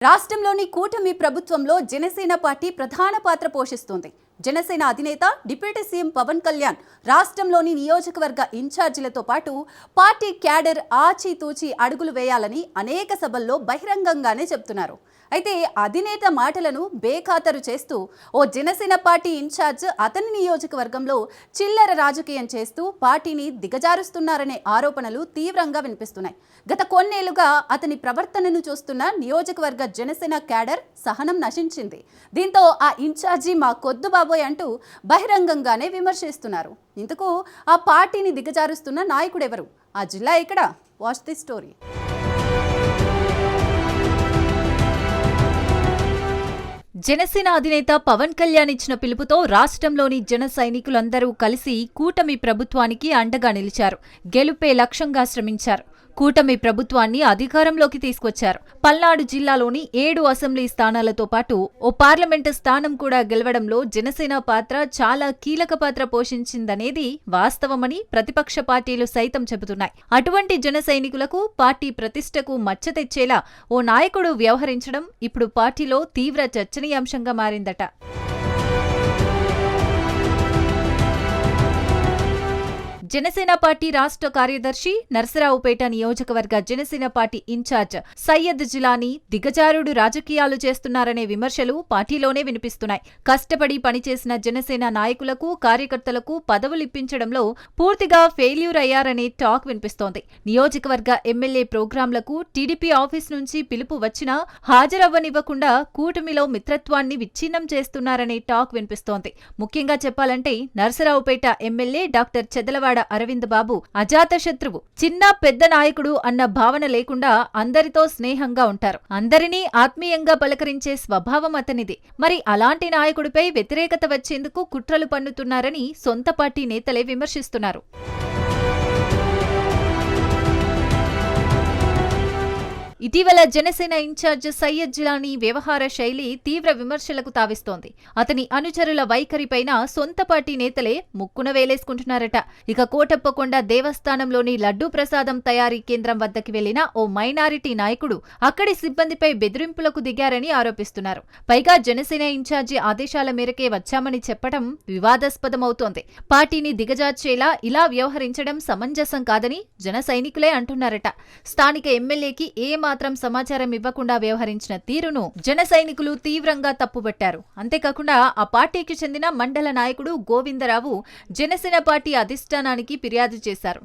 రాష్ట్రంలోని కూటమి ప్రభుత్వంలో జనసేన పార్టీ ప్రధాన పాత్ర పోషిస్తుంది. జనసేన అధినేత డిప్యూటీ సీఎం పవన్ కళ్యాణ్ రాష్ట్రంలోని నియోజకవర్గ ఇన్ఛార్జీలతో పాటు పార్టీ క్యాడర్ ఆచితూచి అడుగులు వేయాలని అనేక సభల్లో బహిరంగంగానే చెప్తున్నారు. అయితే అధినేత మాటలను బేఖాతరు చేస్తూ ఓ జనసేన పార్టీ ఇన్ఛార్జ్ అతని నియోజకవర్గంలో చిల్లర రాజకీయం చేస్తూ పార్టీని దిగజారుస్తున్నారనే ఆరోపణలు తీవ్రంగా వినిపిస్తున్నాయి. గత కొన్నేళ్లుగా అతని ప్రవర్తనను చూస్తున్న నియోజకవర్గ జనసేన క్యాడర్ సహనం నశించింది. దీంతో ఆ ఇన్ఛార్జి మా కొద్దు బాబోయ్ అంటూ బహిరంగంగానే విమర్శిస్తున్నారు. ఇందుకు ఆ పార్టీని దిగజారుస్తున్న నాయకుడెవరు? ఆ జిల్లా ఎక్కడ? Watch the story. జనసేన అధినేత పవన్ కళ్యాణ్ ఇచ్చిన పిలుపుతో రాష్ట్రంలోని జన సైనికులందరూ కలిసి కూటమి ప్రభుత్వానికి అండగా నిలిచారు. గెలుపే లక్ష్యంగా శ్రమించారు. కూటమి ప్రభుత్వాన్ని అధికారంలోకి తీసుకొచ్చారు. పల్నాడు జిల్లాలోని 7 అసెంబ్లీ స్థానాలతో పాటు ఓ పార్లమెంటు స్థానం కూడా గెలవడంలో జనసేన పాత్ర చాలా కీలక పాత్ర పోషించిందనేది వాస్తవమని ప్రతిపక్ష పార్టీలు సైతం చెబుతున్నాయి. అటువంటి జన సైనికులకు, పార్టీ ప్రతిష్టకు మచ్చ తెచ్చేలా ఓ నాయకుడు వ్యవహరించడం ఇప్పుడు పార్టీలో తీవ్ర చర్చనీయాంశంగా మారిందట. జనసేన పార్టీ రాష్ట్ర కార్యదర్శి, నర్సరావుపేట నియోజకవర్గ జనసేన పార్టీ ఇన్ఛార్జ్ సయ్యద్ జిలానీ దిగజారుడు రాజకీయాలు చేస్తున్నారనే విమర్శలు పార్టీలోనే వినిపిస్తున్నాయి. కష్టపడి పనిచేసిన జనసేన నాయకులకు, కార్యకర్తలకు పదవులిప్పించడంలో పూర్తిగా ఫెయిల్యూర్ అయ్యారనే టాక్ వినిపిస్తోంది. నియోజకవర్గ ఎమ్మెల్యే ప్రోగ్రాంలకు టీడీపీ ఆఫీస్ నుంచి పిలుపు వచ్చినా హాజరవ్వనివ్వకుండా కూటమిలో మిత్రత్వాన్ని విచ్ఛిన్నం చేస్తున్నారనే టాక్ వినిపిస్తోంది. ముఖ్యంగా చెప్పాలంటే నర్సరావుపేట ఎమ్మెల్యే డాక్టర్ చెదలవాడ అరవింద్ బాబు అజాతశత్రువు, చిన్న పెద్ద నాయకుడు అన్న భావన లేకుండా అందరితో స్నేహంగా ఉంటారు. అందరినీ ఆత్మీయంగా పలకరించే స్వభావం అతనిది. మరి అలాంటి నాయకుడిపై వ్యతిరేకత వచ్చేందుకు కుట్రలు పన్నుతున్నారని సొంత పార్టీ నేతలే విమర్శిస్తున్నారు. ఇటీవల జనసేన ఇన్ఛార్జ్ సయ్యద్ జిలానీ వ్యవహార శైలి తీవ్ర విమర్శలకు తావిస్తోంది. అతని అనుచరుల వైఖరిపైన సొంత పార్టీ నేతలే ముక్కున వేలేసుకుంటున్నారట. ఇక కోటప్పకొండ దేవస్థానంలోని లడ్డూ ప్రసాదం తయారీ కేంద్రం వద్దకి వెళ్లిన ఓ మైనారిటీ నాయకుడు అక్కడి సిబ్బందిపై బెదిరింపులకు దిగారని ఆరోపిస్తున్నారు. పైగా జనసేన ఇన్ఛార్జి ఆదేశాల మేరకే వచ్చామని చెప్పడం వివాదాస్పదమవుతోంది. పార్టీని దిగజార్చేలా ఇలా వ్యవహరించడం సమంజసం కాదని జన సైనికులే అంటున్నారట. స్థానిక ఎమ్మెల్యేకి మాత్రం సమాచారం ఇవ్వకుండా వ్యవహరించిన తీరును జన సైనికులు తీవ్రంగా తప్పుబట్టారు. అంతేకాకుండా ఆ పార్టీకి చెందిన మండల నాయకుడు గోవిందరావు జనసేన పార్టీ అధిష్టానానికి ఫిర్యాదు చేశారు.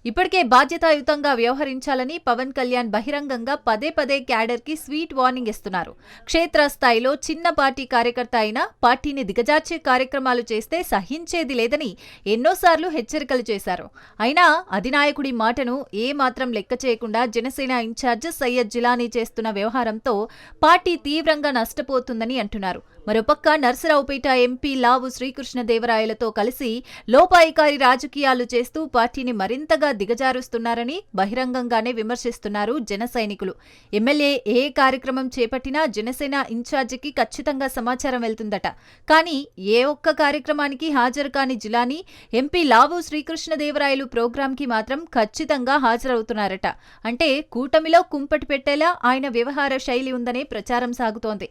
ఇప్పటికే బాధ్యతాయుతంగా వ్యవహరించాలని పవన్ కళ్యాణ్ బహిరంగంగా పదే పదే క్యాడర్ కి స్వీట్ వార్నింగ్ ఇస్తున్నారు. క్షేత్రస్థాయిలో చిన్న పార్టీ కార్యకర్త అయినా పార్టీని దిగజార్చే కార్యక్రమాలు చేస్తే సహించేది లేదని ఎన్నోసార్లు హెచ్చరికలు చేశారు. అయినా అధినాయకుడి మాటను ఏమాత్రం లెక్క చేయకుండా జనసేన ఇన్ఛార్జ్ సయ్యద్ జిలానీ చేస్తున్న వ్యవహారంతో పార్టీ తీవ్రంగా నష్టపోతుందని అంటున్నారు. మరోపక్క నర్సరావుపేట ఎంపీ లావు శ్రీకృష్ణదేవరాయలతో కలిసి లోపాయికారి రాజకీయాలు చేస్తూ పార్టీని మరింతగా దిగజారుస్తున్నారని బహిరంగంగానే విమర్శిస్తున్నారు జన సైనికులు. ఎమ్మెల్యే ఏ కార్యక్రమం చేపట్టినా జనసేన ఇన్ఛార్జికి ఖచ్చితంగా సమాచారం వెళ్తుందట. కానీ ఏ ఒక్క కార్యక్రమానికి హాజరు కాని జిలానీ ఎంపీ లావు శ్రీకృష్ణదేవరాయలు ప్రోగ్రాంకి మాత్రం ఖచ్చితంగా హాజరవుతున్నారట. అంటే కూటమిలో కుంపటి పెట్టేలా ఆయన వ్యవహార శైలి ఉందనే ప్రచారం సాగుతోంది.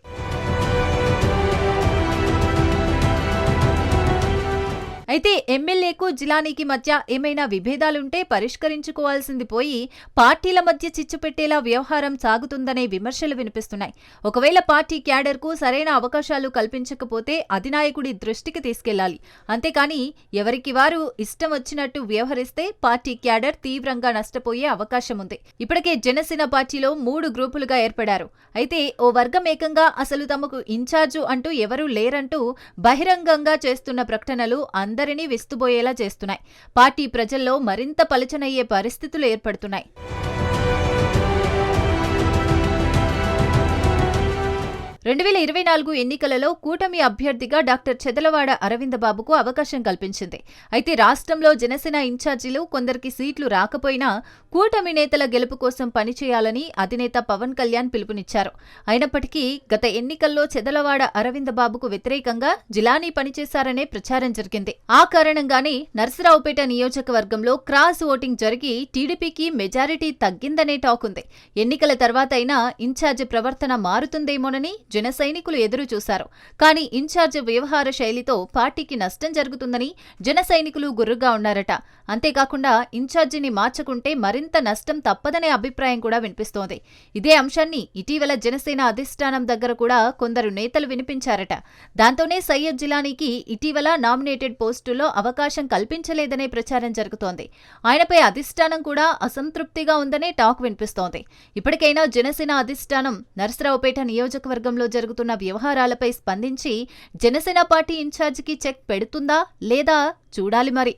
అయితే ఎమ్మెల్యేకు జిలానీకి మధ్య ఏమైనా విభేదాలుంటే పరిష్కరించుకోవాల్సింది పోయి పార్టీల మధ్య చిచ్చు పెట్టేలా వ్యవహారం సాగుతుందనే విమర్శలు వినిపిస్తున్నాయి. ఒకవేళ పార్టీ క్యాడర్కు సరైన అవకాశాలు కల్పించకపోతే అధినాయకుడి దృష్టికి తీసుకెళ్లాలి. అంతేకాని ఎవరికి వారు ఇష్టం వచ్చినట్టు వ్యవహరిస్తే పార్టీ క్యాడర్ తీవ్రంగా నష్టపోయే అవకాశం ఉంది. ఇప్పటికే జనసేన పార్టీలో 3 గ్రూపులుగా ఏర్పడారు. అయితే ఓ వర్గం ఏకంగా అసలు తమకు ఇన్ఛార్జు అంటూ ఎవరూ లేరంటూ బహిరంగంగా చేస్తున్న ప్రకటనలు అందరినీ విస్తుబోయేలా చేస్తున్నాయి. పార్టీ ప్రజల్లో మరింత పలచనయ్యే పరిస్థితులు ఏర్పడుతున్నాయి. 2024 ఎన్నికలలో కూటమి అభ్యర్థిగా డాక్టర్ చెదలవాడ అరవింద బాబుకు అవకాశం కల్పించింది. అయితే రాష్ట్రంలో జనసేన ఇన్ఛార్జీలు కొందరికి సీట్లు రాకపోయినా కూటమి నేతల గెలుపు కోసం పనిచేయాలని అధినేత పవన్ కళ్యాణ్ పిలుపునిచ్చారు. అయినప్పటికీ గత ఎన్నికల్లో చెదలవాడ అరవింద బాబుకు వ్యతిరేకంగా జిలానీ పనిచేశారనే ప్రచారం జరిగింది. ఆ కారణంగానే నర్సరావుపేట నియోజకవర్గంలో క్రాస్ ఓటింగ్ జరిగి టీడీపీకి మెజారిటీ తగ్గిందనే టాక్ ఉంది. ఎన్నికల తర్వాతైనా ఇన్ఛార్జి ప్రవర్తన మారుతుందేమోనని జన సైనికులు ఎదురు చూశారు. కానీ ఇన్ఛార్జ్ వ్యవహార శైలితో పార్టీకి నష్టం జరుగుతుందని జన సైనికులు గుర్రుగా ఉన్నారట. అంతేకాకుండా ఇన్ఛార్జిని మార్చుకుంటే మరింత నష్టం తప్పదనే అభిప్రాయం కూడా వినిపిస్తోంది. ఇదే అంశాన్ని ఇటీవల జనసేన అధిష్టానం దగ్గర కూడా కొందరు నేతలు వినిపించారట. దాంతోనే సయ్యద్ జిలానీకి ఇటీవల నామినేటెడ్ పోస్టుల్లో అవకాశం కల్పించలేదనే ప్రచారం జరుగుతోంది. ఆయనపై అధిష్టానం కూడా అసంతృప్తిగా ఉందనే టాక్ వినిపిస్తోంది. ఇప్పటికైనా జనసేన అధిష్టానం నర్సరావుపేట నియోజకవర్గంలో జరుగుతున్న వ్యవహారాలపై స్పందించి జనసేన పార్టీ ఇన్ఛార్జికి చెక్ పెడుతుందా లేదా చూడాలి మరి.